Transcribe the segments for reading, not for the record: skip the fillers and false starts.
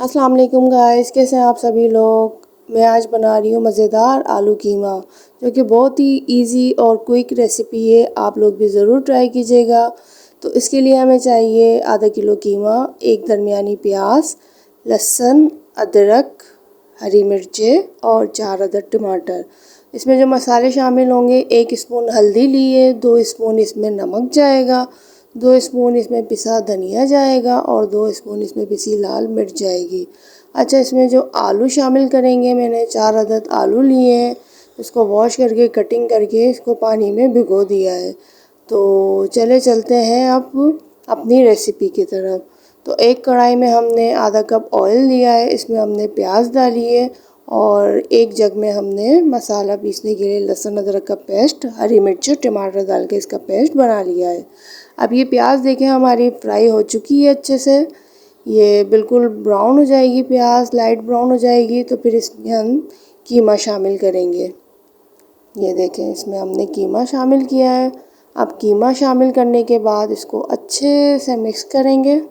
अस्सलाम वालेकुम गाइस, कैसे हैं आप सभी लोग। मैं आज बना रही हूँ मज़ेदार आलू कीमा, जो कि बहुत ही इजी और क्विक रेसिपी है। आप लोग भी ज़रूर ट्राई कीजिएगा। तो इसके लिए हमें चाहिए आधा किलो कीमा, एक दरमियानी प्याज, लहसुन, अदरक, हरी मिर्चें और 4 अदद टमाटर। इसमें जो मसाले शामिल होंगे, 1 स्पून हल्दी लिए, 2 स्पून इसमें नमक जाएगा, 2 स्पून इसमें पिसा धनिया जाएगा और 2 स्पून इसमें पिसी लाल मिर्च जाएगी। अच्छा, इसमें जो आलू शामिल करेंगे, मैंने 4 अदद आलू लिए हैं। इसको वॉश करके कटिंग करके इसको पानी में भिगो दिया है। तो चले चलते हैं अब अपनी रेसिपी की तरफ। तो एक कढ़ाई में हमने आधा कप ऑयल लिया है, इसमें हमने प्याज डाली है और एक जग में हमने मसाला पीसने के लिए लहसुन अदरक का पेस्ट, हरी मिर्च, टमाटर डाल के इसका पेस्ट बना लिया है। अब ये प्याज देखें हमारी फ्राई हो चुकी है अच्छे से। ये बिल्कुल ब्राउन हो जाएगी, प्याज लाइट ब्राउन हो जाएगी तो फिर इसमें हम कीमा शामिल करेंगे। ये देखें, इसमें हमने कीमा शामिल किया है। अब कीमा शामिल करने के बाद इसको अच्छे से मिक्स करेंगे।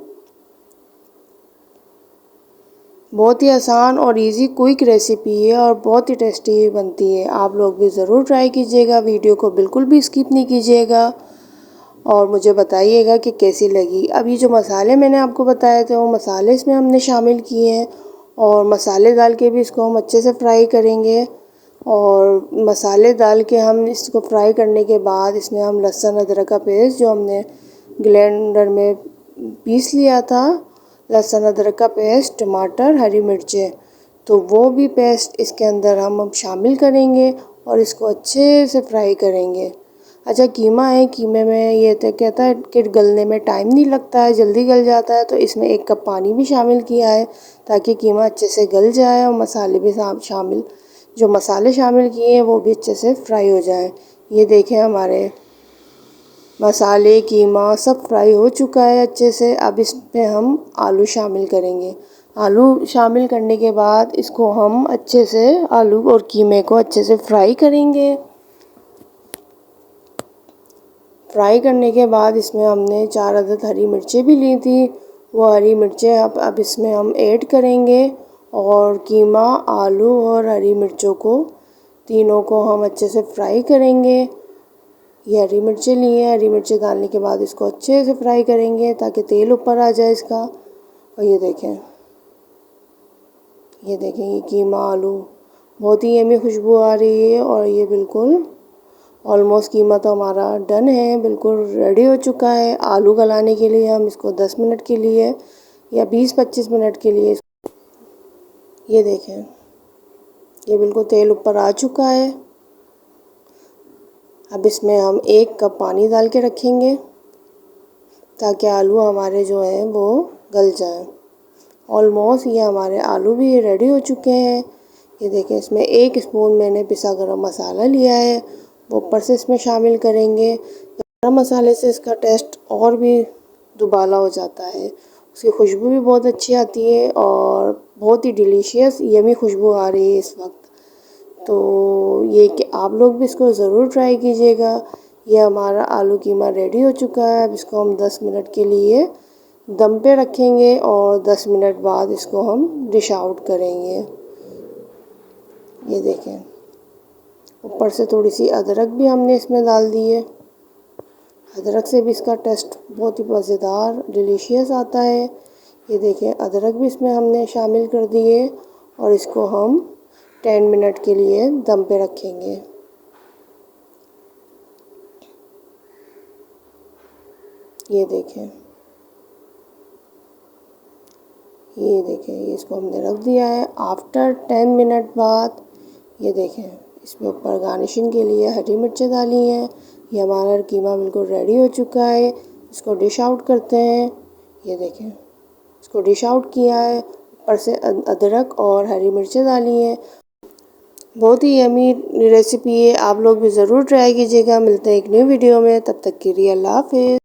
बहुत ही आसान और इजी क्विक रेसिपी है और बहुत ही टेस्टी बनती है। आप लोग भी ज़रूर ट्राई कीजिएगा। वीडियो को बिल्कुल भी स्किप नहीं कीजिएगा और मुझे बताइएगा कि कैसी लगी। अब ये जो मसाले मैंने आपको बताए थे, वो मसाले इसमें हमने शामिल किए हैं और मसाले डाल के भी इसको हम अच्छे से फ्राई करेंगे। और मसाले डाल के हम इसको फ्राई करने के बाद इसमें हम लहसुन अदरक का पेस्ट जो हमने ग्राइंडर में पीस लिया था, लहसुन अदरक का पेस्ट, टमाटर, हरी मिर्चें, तो वो भी पेस्ट इसके अंदर हम अब शामिल करेंगे और इसको अच्छे से फ्राई करेंगे। अच्छा, कीमा है, कीमे में ये तो कहता है कि गलने में टाइम नहीं लगता है, जल्दी गल जाता है। तो इसमें 1 कप पानी भी शामिल किया है ताकि कीमा अच्छे से गल जाए और मसाले भी शामिल जो मसाले शामिल किए हैं वो भी अच्छे से फ्राई हो जाए। ये देखें, हमारे मसाले, कीमा सब फ्राई हो चुका है अच्छे से। अब इसमें हम आलू शामिल करेंगे। आलू शामिल करने के बाद इसको हम अच्छे से आलू और कीमे को अच्छे से फ्राई करेंगे। फ्राई करने के बाद इसमें हमने 4 अदद हरी मिर्चें भी ली थी, वो हरी मिर्चें अब इसमें हम ऐड करेंगे और कीमा, आलू और हरी मिर्चों को तीनों को हम अच्छे से फ्राई करेंगे। ये हरी मिर्चें ली हैं, हरी मिर्चें डालने के बाद इसको अच्छे से फ्राई करेंगे ताकि तेल ऊपर आ जाए इसका। और ये देखें, ये कीमा, आलू, बहुत ही यम्मी खुशबू आ रही है और ये बिल्कुल ऑलमोस्ट कीमा तो हमारा डन है, बिल्कुल रेडी हो चुका है। आलू गलाने के लिए हम इसको 10 मिनट के लिए या 20-25 मिनट के लिए, ये देखें, ये बिल्कुल तेल ऊपर आ चुका है। अब इसमें हम 1 कप पानी डाल के रखेंगे ताकि आलू हमारे जो हैं वो गल जाएं। ऑलमोस्ट ये हमारे आलू भी रेडी हो चुके हैं। ये देखें, इसमें 1 स्पून मैंने पिसा गरम मसाला लिया है, वो ऊपर से इसमें शामिल करेंगे। गरम मसाले से इसका टेस्ट और भी दुबाला हो जाता है, उसकी खुशबू भी बहुत अच्छी आती है और बहुत ही डिलीशियस यम्मी खुशबू आ रही है इस वक्त। तो ये कि आप लोग भी इसको ज़रूर ट्राई कीजिएगा। ये हमारा आलू कीमा रेडी हो चुका है। अब इसको हम 10 मिनट के लिए दम पे रखेंगे और 10 मिनट बाद इसको हम डिश आउट करेंगे। ये देखें, ऊपर से थोड़ी सी अदरक भी हमने इसमें डाल दी है। अदरक से भी इसका टेस्ट बहुत ही मज़ेदार डिलीशियस आता है। ये देखें, अदरक भी इसमें हमने शामिल कर दी है और इसको हम 10 मिनट के लिए दम पे रखेंगे। ये देखें, ये इसको हमने रख दिया है। आफ्टर 10 मिनट बाद ये देखें, इसमें ऊपर गार्निशिंग के लिए हरी मिर्चें डाली हैं। ये हमारा कीमा बिल्कुल रेडी हो चुका है। इसको डिश आउट करते हैं। ये देखें, इसको डिश आउट किया है, ऊपर से अदरक और हरी मिर्चें डाली हैं। बहुत ही यम्मी रेसिपी है, आप लोग भी ज़रूर ट्राई कीजिएगा। मिलते हैं एक न्यू वीडियो में, तब तक के लिए अल्लाह हाफ़िज़।